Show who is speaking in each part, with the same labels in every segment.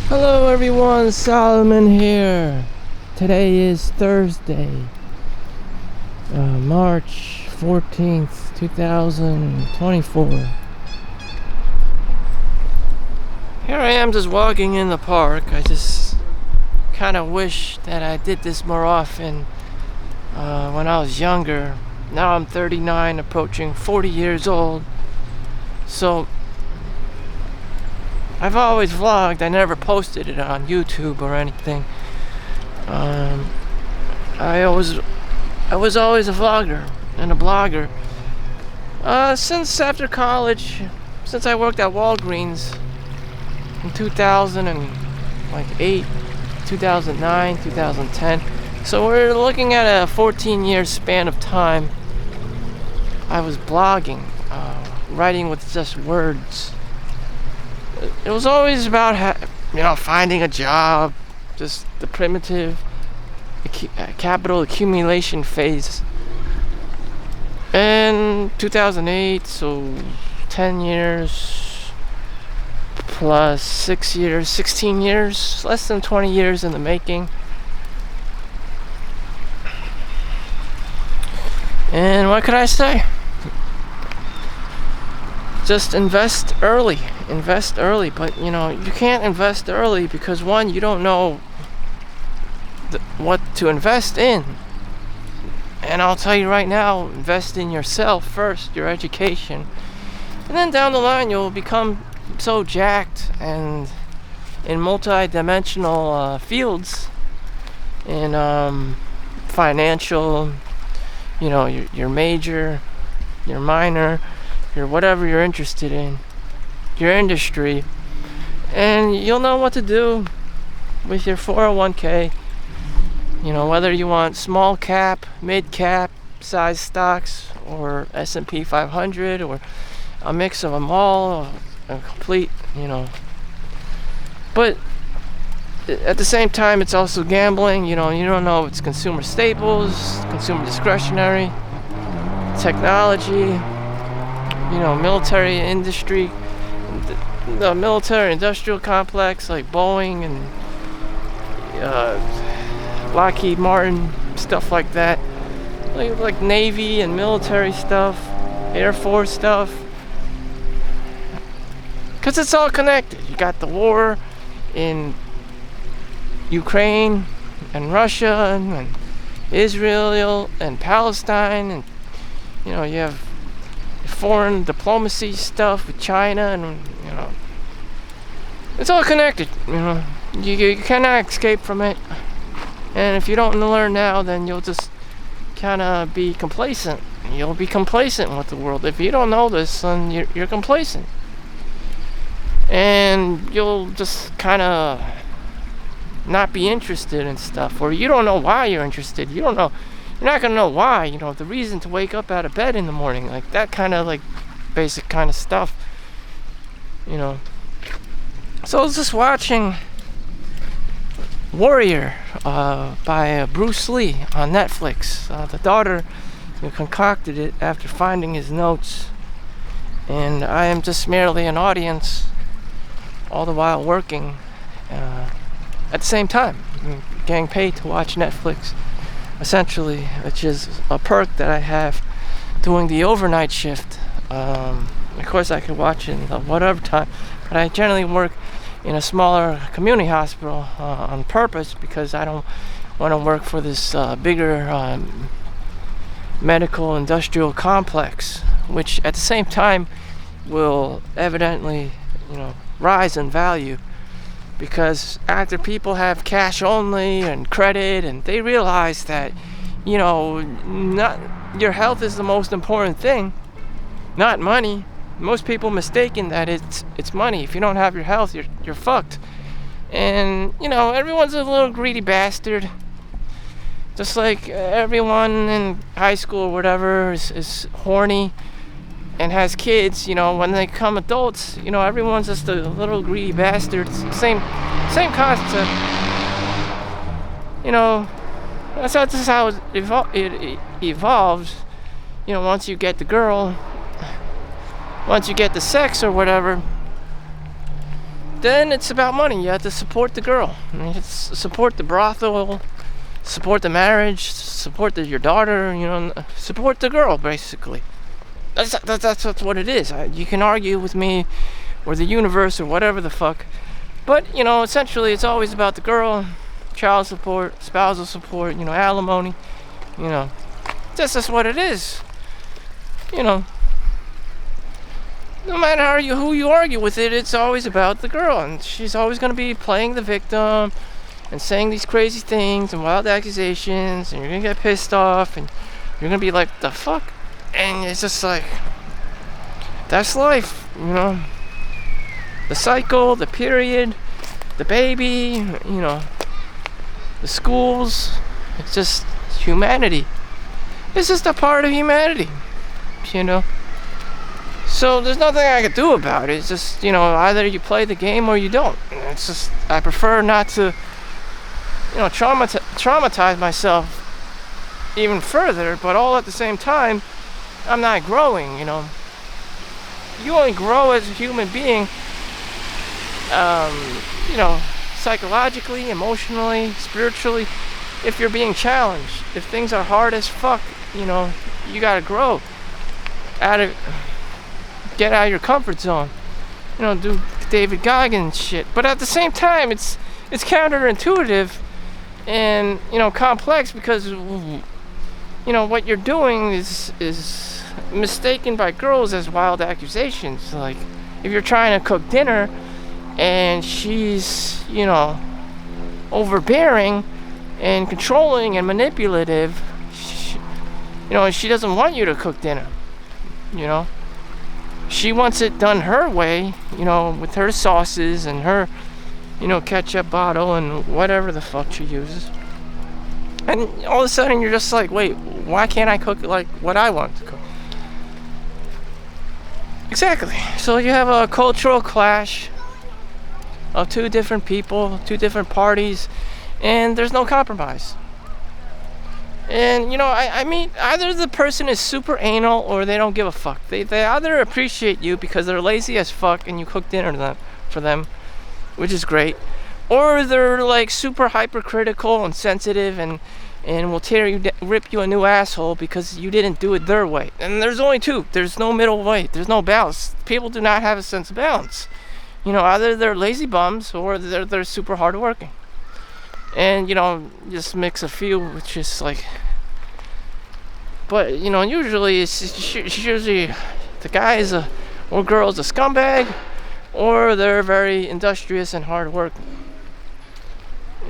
Speaker 1: Hello everyone, Solomon here. Today is Thursday, March 14th, 2024. Here I am just walking in the park. I just kind of wish that I did this more often when I was younger. Now I'm 39, approaching 40 years old. So I've always vlogged. I never posted it on YouTube or anything. I was always a vlogger and a blogger. Since after college, since I worked at Walgreens in 2008, 2009, 2010. So we're looking at a 14-year span of time. I was blogging, writing with just words. It was always about finding a job, just the primitive capital accumulation phase. And 2008, so 10 years plus 6 years, 16 years, less than 20 years in the making. And what could I say? Just invest early, but you can't invest early because one, you don't know what to invest in. And I'll tell you right now, invest in yourself first, your education, and then down the line you'll become so jacked and in multi-dimensional fields, in financial, your major, your minor, your whatever you're interested in, your industry, and you'll know what to do with your 401k. Whether you want small cap, mid cap size stocks, or S&P 500, or a mix of them all, a complete, But at the same time, it's also gambling. You don't know if it's consumer staples, consumer discretionary, technology, military industry, the military industrial complex like Boeing and Lockheed Martin, stuff like that, like Navy and military stuff, Air Force stuff, because it's all connected. You got the war in Ukraine and Russia and Israel and Palestine, and you have foreign diplomacy stuff with China, and it's all connected. You cannot escape from it. And if you don't learn now, then you'll just kind of be complacent. You'll be complacent with the world. If you don't know this, then you're complacent. And you'll just kind of not be interested in stuff. Or you don't know why you're interested. You don't know. You're not going to know why. The reason to wake up out of bed in the morning. Like that kind of basic kind of stuff. So I was just watching Warrior by Bruce Lee on Netflix. The daughter concocted it after finding his notes, and I am just merely an audience, all the while working at the same time, getting paid to watch Netflix, essentially, which is a perk that I have doing the overnight shift. Of course, I could watch it in whatever time, but I generally work in a smaller community hospital on purpose because I don't want to work for this bigger medical industrial complex, which at the same time will evidently rise in value, because after people have cash only and credit, and they realize that not your health is the most important thing, not money. Most people mistaken that it's money. If you don't have your health, you're fucked. And everyone's a little greedy bastard. Just like everyone in high school or whatever is horny and has kids. When they become adults, everyone's just a little greedy bastard. Same concept. That's just how it evolves. Once you get the girl. Once you get the sex or whatever, then it's about money. You have to support the girl. I mean, it's support the brothel, support the marriage, support your daughter. Support the girl, basically. That's what it is. You can argue with me or the universe or whatever the fuck, but essentially it's always about the girl, child support, spousal support, alimony. That's what it is. No matter who you argue with it's always about the girl, and she's always going to be playing the victim and saying these crazy things and wild accusations, and you're going to get pissed off, and you're going to be like, the fuck? And it's just like, that's life, The cycle, the period, the baby, the schools. It's just humanity. It's just a part of humanity, So there's nothing I can do about it. It's just, either you play the game or you don't. It's just, I prefer not to, traumatize myself even further, but all at the same time, I'm not growing, You only grow as a human being, psychologically, emotionally, spiritually, if you're being challenged. If things are hard as fuck, you gotta grow. Get out of your comfort zone. Do David Goggins shit. But at the same time, it's counterintuitive and, complex, because what you're doing is mistaken by girls as wild accusations. Like, if you're trying to cook dinner and she's, overbearing and controlling and manipulative, she doesn't want you to cook dinner, She wants it done her way, with her sauces and her, ketchup bottle and whatever the fuck she uses. And all of a sudden you're just like, wait, why can't I cook like what I want to cook? Exactly. So you have a cultural clash of two different people, two different parties, and there's no compromise. And I mean, either the person is super anal or they don't give a fuck. They either appreciate you because they're lazy as fuck and you cook dinner for them, which is great, or they're like super hypercritical and sensitive and will rip you a new asshole because you didn't do it their way. And there's only two. There's no middle way. There's no balance. People do not have a sense of balance. Either they're lazy bums or they're super hardworking. And just mix a few, which is like. But usually it's usually the guy or girl is a scumbag, or they're very industrious and hardworking.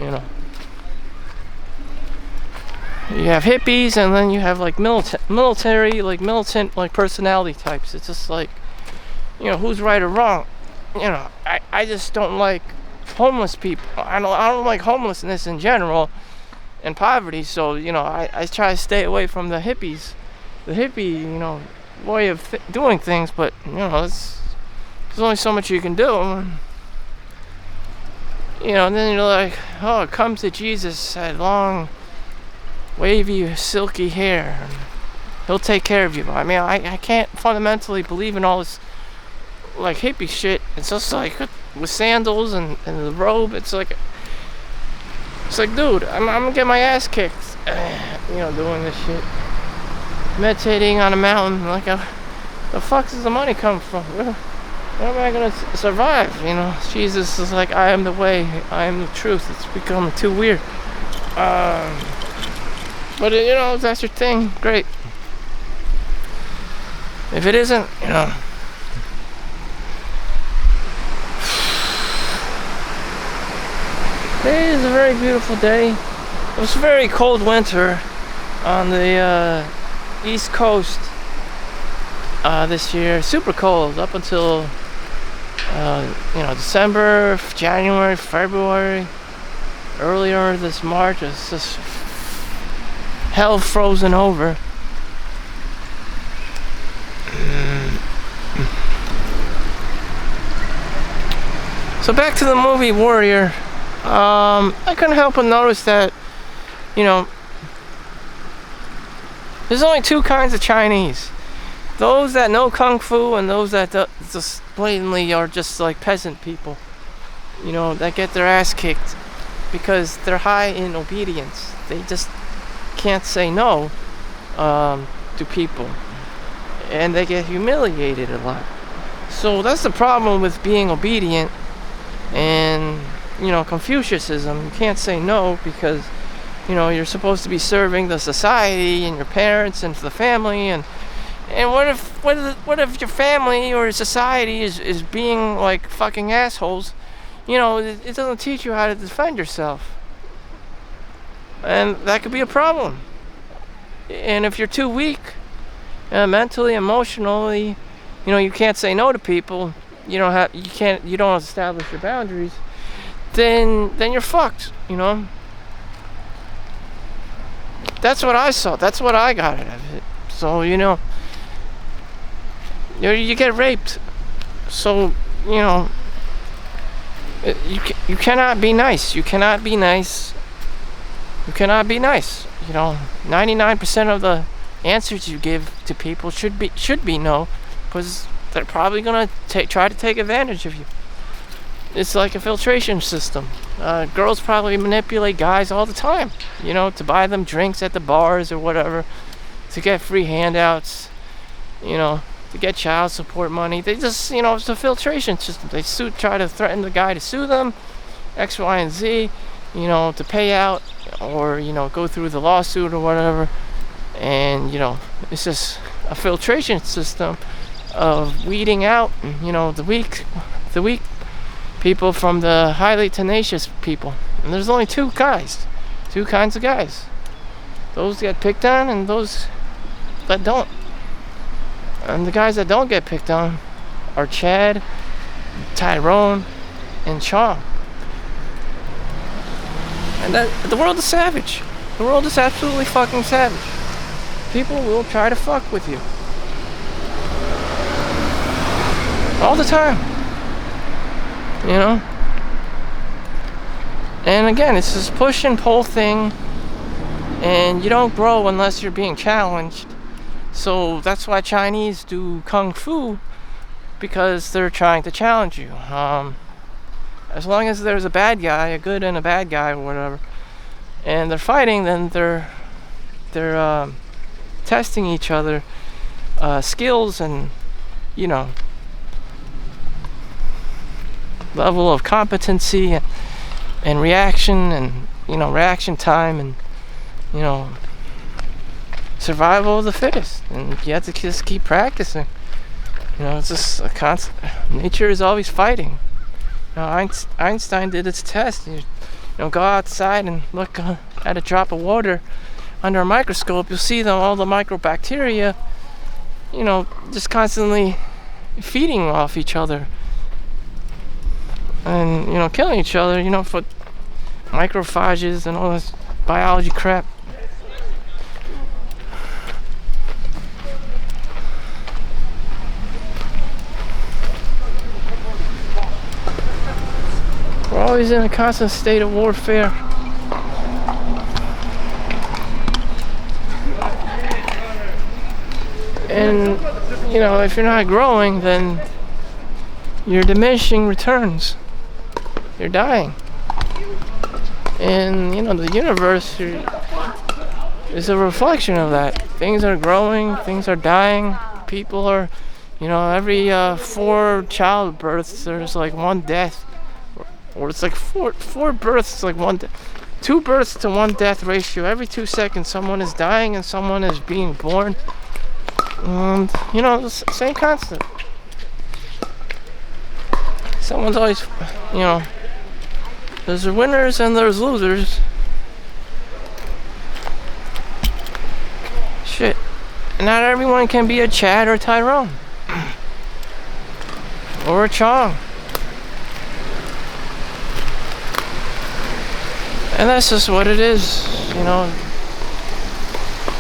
Speaker 1: You have hippies, and then you have like military, like militant, like personality types. It's just like, who's right or wrong. I just don't like homeless people. I don't like homelessness in general and poverty. So I try to stay away from the hippies, the hippie way of doing things. But there's only so much you can do. And then you're like, oh, come to Jesus, had long, wavy, silky hair, and he'll take care of you. I mean, I can't fundamentally believe in all this like hippie shit. It's just like with sandals and the robe. It's like, dude, I'm gonna get my ass kicked, doing this shit, meditating on a mountain. Like, the fuck does the money come from? Where am I gonna survive? Jesus is like, I am the way, I am the truth. It's becoming too weird. But if that's your thing, great. If it isn't, Today is a very beautiful day. It was a very cold winter on the East Coast this year. Super cold up until December, January, February, earlier this March. It's just hell frozen over. So back to the movie Warrior. I couldn't help but notice that, there's only two kinds of Chinese. Those that know Kung Fu and those that just blatantly are just like peasant people. that get their ass kicked because they're high in obedience. They just can't say no to people, and they get humiliated a lot. So that's the problem with being obedient and Confucianism. You can't say no because you're supposed to be serving the society and your parents and the family, and what if your family or society is being like fucking assholes? It doesn't teach you how to defend yourself, and that could be a problem. And if you're too weak, mentally, emotionally, you can't say no to people. You don't establish your boundaries. Then you're fucked. That's what I saw. That's what I got out of it. So you get raped. So you cannot be nice. You cannot be nice. You cannot be nice. 99% of the answers you give to people should be no, because they're probably gonna try to take advantage of you. It's like a filtration system. Girls probably manipulate guys all the time, to buy them drinks at the bars or whatever, to get free handouts, to get child support money. They just, it's a filtration system. They try to threaten the guy to sue them, X, Y, and Z, to pay out, or go through the lawsuit or whatever. And it's just a filtration system of weeding out the weak people from the highly tenacious people. And there's only two kinds of guys: those that get picked on and those that don't. And the guys that don't get picked on are Chad, Tyrone, and Chau. And the world is savage. The world is absolutely fucking savage. People will try to fuck with you all the time. And again, it's this push and pull thing, and you don't grow unless you're being challenged. So that's why Chinese do kung fu, because they're trying to challenge you. As long as there's a bad guy, a good and a bad guy or whatever, and they're fighting, then they're testing each other skills and level of competency and reaction, and reaction time, and survival of the fittest. And you have to just keep practicing. It's just a constant. Nature is always fighting. Einstein did his test. Go outside and look at a drop of water under a microscope. You'll see all the microbacteria just constantly feeding off each other and killing each other, for macrophages and all this biology crap. We're always in a constant state of warfare. And if you're not growing, then you're diminishing returns. You're dying. And the universe is a reflection of that. Things are growing, things are dying, people are, every 4 childbirths there's like 1 death, or it's like four births, like 2 births to 1 death ratio. Every 2 seconds someone is dying and someone is being born. And same constant. Someone's always, there's winners and there's losers. Shit. Not everyone can be a Chad or Tyrone. Or a Chau. And that's just what it is,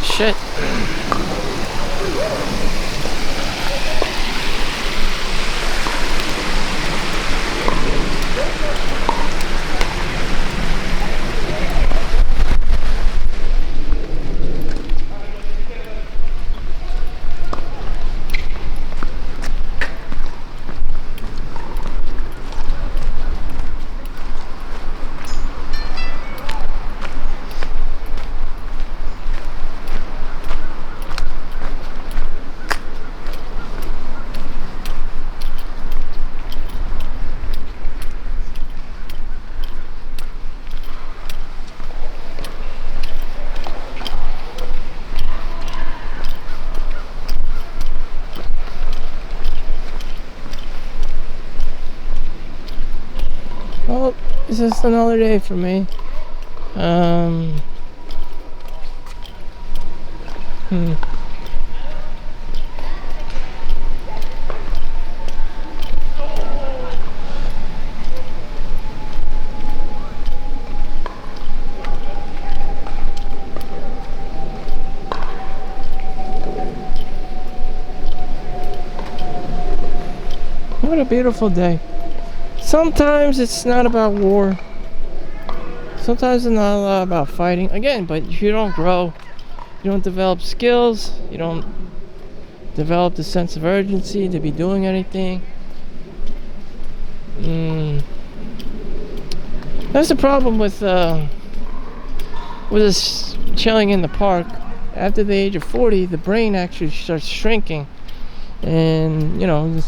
Speaker 1: Shit. Well, it's just another day for me. Um, hmm. What a beautiful day. Sometimes it's not about war. Sometimes it's not a lot about fighting. Again, but if you don't grow, you don't develop skills, you don't develop the sense of urgency to be doing anything. That's the problem with us chilling in the park. After the age of 40, the brain actually starts shrinking, and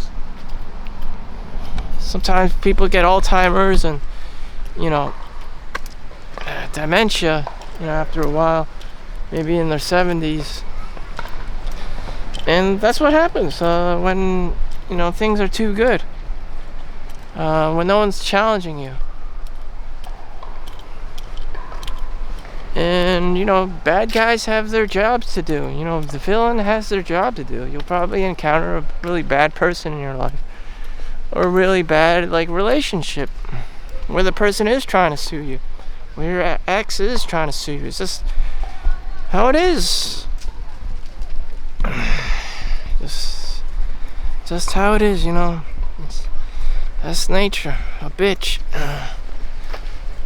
Speaker 1: sometimes people get Alzheimer's and dementia. After a while, maybe in their 70s, and that's what happens when things are too good. When no one's challenging you. And bad guys have their jobs to do. The villain has their job to do. You'll probably encounter a really bad person in your life, or a really bad relationship where the person is trying to sue you, where your ex is trying to sue you. It's just how it is. Just how it is. That's nature. A bitch.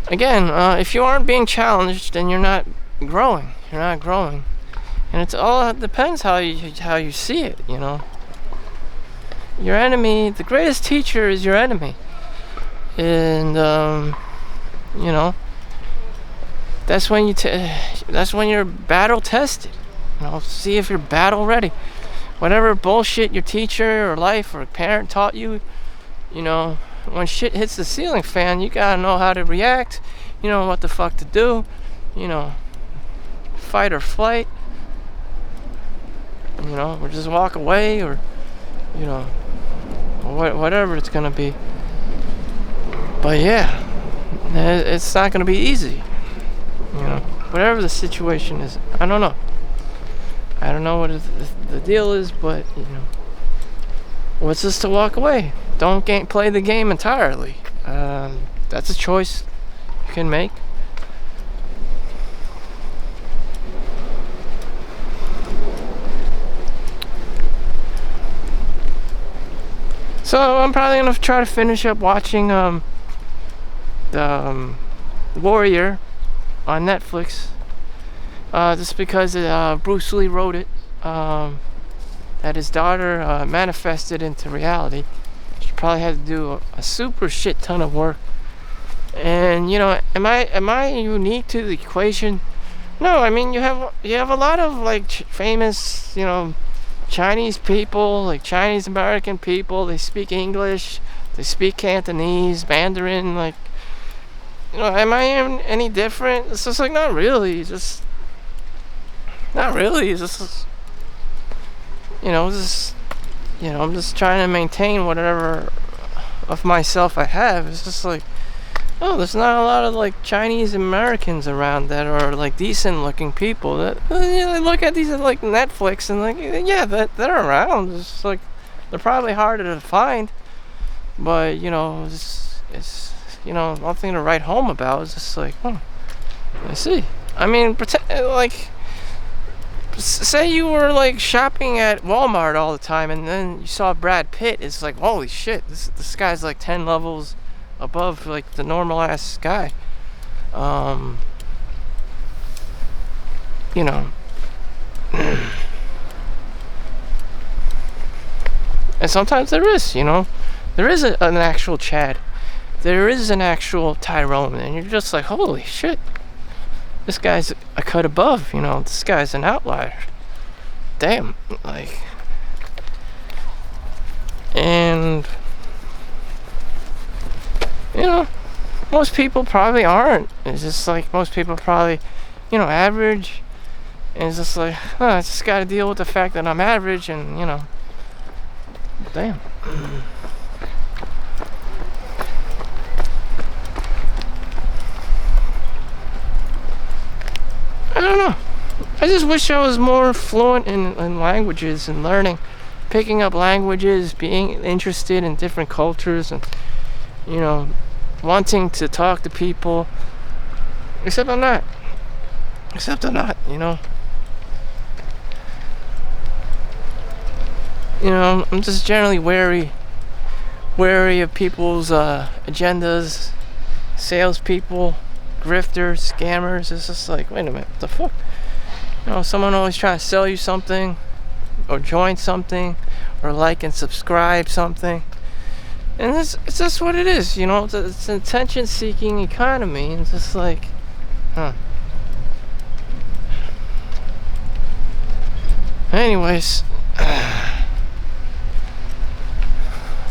Speaker 1: Again, if you aren't being challenged, then you're not growing. And it all depends how you see it. Your enemy, the greatest teacher is your enemy, and that's when that's when you're battle tested. See if you're battle ready. Whatever bullshit your teacher or life or parent taught you, when shit hits the ceiling fan, you gotta know how to react. What the fuck to do. Fight or flight. Or just walk away, or whatever it's gonna be. But yeah, it's not gonna be easy. Whatever the situation is, I don't know. I don't know what the deal is, but what's this to walk away? Don't play the game entirely. That's a choice you can make. So I'm probably gonna try to finish up watching the Warrior on Netflix. Just because Bruce Lee wrote it. That his daughter manifested into reality. She probably had to do a super shit ton of work. And am I unique to the equation? No, I mean you have a lot of famous Chinese people, Chinese American people. They speak English, they speak Cantonese, Mandarin. Am I any different? It's just not really. Not really. It's just I'm just trying to maintain whatever of myself I have. It's just there's not a lot of Chinese Americans around that are decent looking people. That I look at these Netflix and yeah, that they're around. It's they're probably harder to find, but it's nothing to write home about. It's just I see. I mean, say you were shopping at Walmart all the time, and then you saw Brad Pitt. It's holy shit, this guy's 10 levels above the normal ass guy. And sometimes there is an actual Chad. There is an actual Tyrone, and you're just holy shit, this guy's a cut above. This guy's an outlier. Damn, and most people probably aren't. It's just most people probably average, and it's just I just gotta deal with the fact that I'm average, and damn. don't know. I just wish I was more fluent in languages and learning, picking up languages, being interested in different cultures, and wanting to talk to people. Except I'm not. I'm just generally wary of people's agendas, salespeople, grifters, scammers. It's just like, wait a minute, what the fuck? Someone always trying to sell you something, or join something, or like and subscribe something. And it's just what it is, it's an attention-seeking economy. And it's just like, Anyways,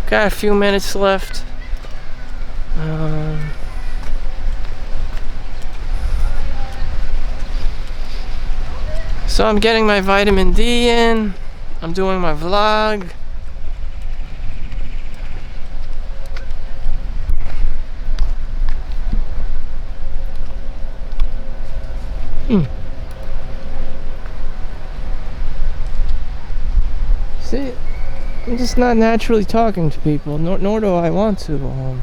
Speaker 1: got a few minutes left. So I'm getting my vitamin D in. I'm doing my vlog. See, I'm just not naturally talking to people, nor do I want to.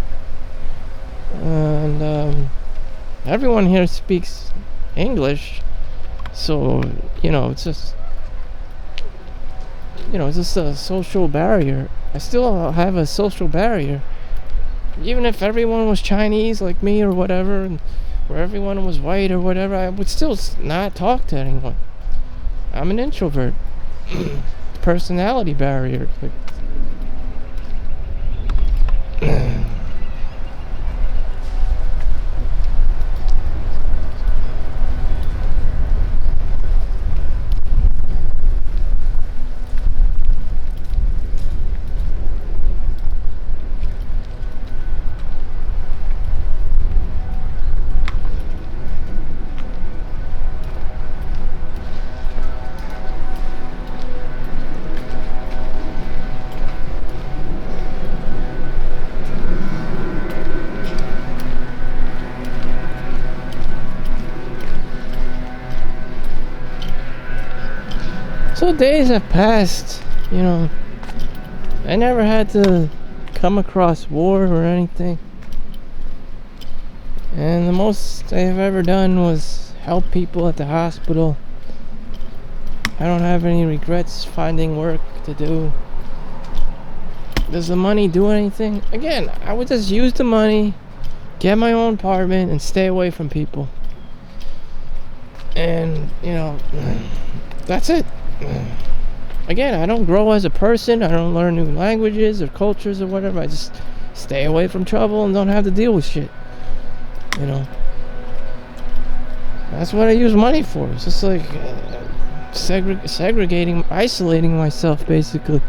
Speaker 1: Everyone here speaks English, so it's just a social barrier. I still have a social barrier, even if everyone was Chinese like me or whatever, and where everyone was white or whatever, I would still not talk to anyone. I'm an introvert. Personality barrier. So days have passed, I never had to come across war or anything. And the most I've ever done was help people at the hospital. I don't have any regrets finding work to do. Does the money do anything? Again, I would just use the money, get my own apartment, and stay away from people. And, that's it. Again, I don't grow as a person. I don't learn new languages or cultures or whatever. I just stay away from trouble and don't have to deal with shit. That's what I use money for. It's just like segregating, isolating myself, basically,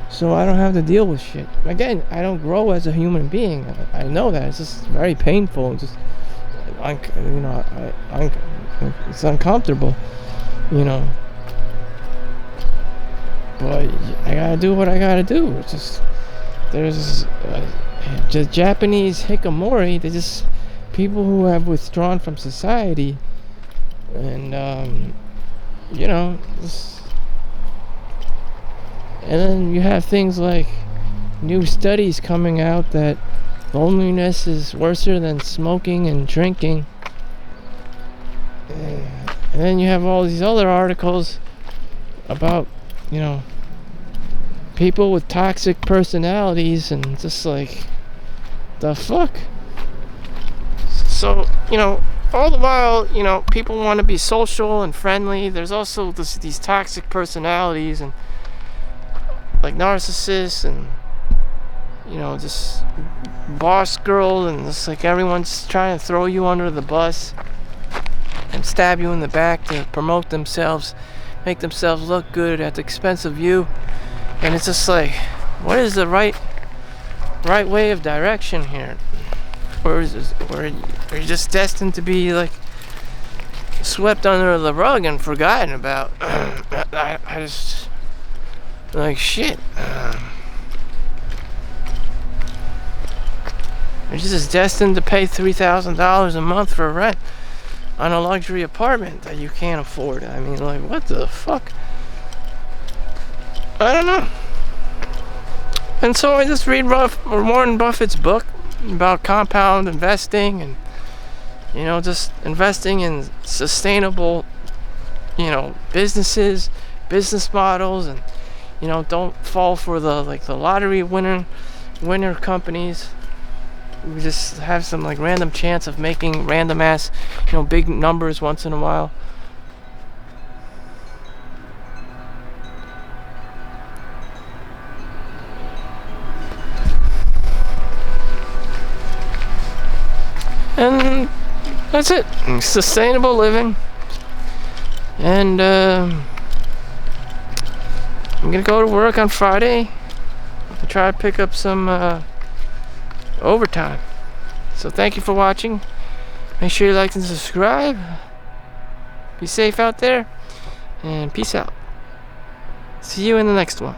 Speaker 1: so I don't have to deal with shit. Again, I don't grow as a human being. I know that. It's just very painful. It's just, it's uncomfortable, But I gotta do what I gotta do. It's just, there's just Japanese hikikomori. They're just people who have withdrawn from society, and and then you have things like new studies coming out that loneliness is worse than smoking and drinking, and then you have all these other articles about people with toxic personalities, and just like, the fuck. So all the while people want to be social and friendly. There's also these toxic personalities, and like narcissists, and just boss girl, and just like everyone's trying to throw you under the bus and stab you in the back to promote themselves, make themselves look good at the expense of you. And it's just like, what is the right way of direction here? Or is this, or are you just destined to be like swept under the rug and forgotten about? I just like shit. You're just destined to pay $3,000 a month for rent. on a luxury apartment that you can't afford. I mean, like, what the fuck? I don't know. And so I just read Warren Buffett's book about compound investing and, just investing in sustainable, businesses, business models, and, don't fall for the lottery winner companies. We just have some random chance of making random ass, big numbers once in a while. And that's it. Sustainable living. And I'm gonna go to work on Friday and try to pick up some overtime. So thank you for watching. Make sure you like and subscribe. Be safe out there, and peace out. See you in the next one.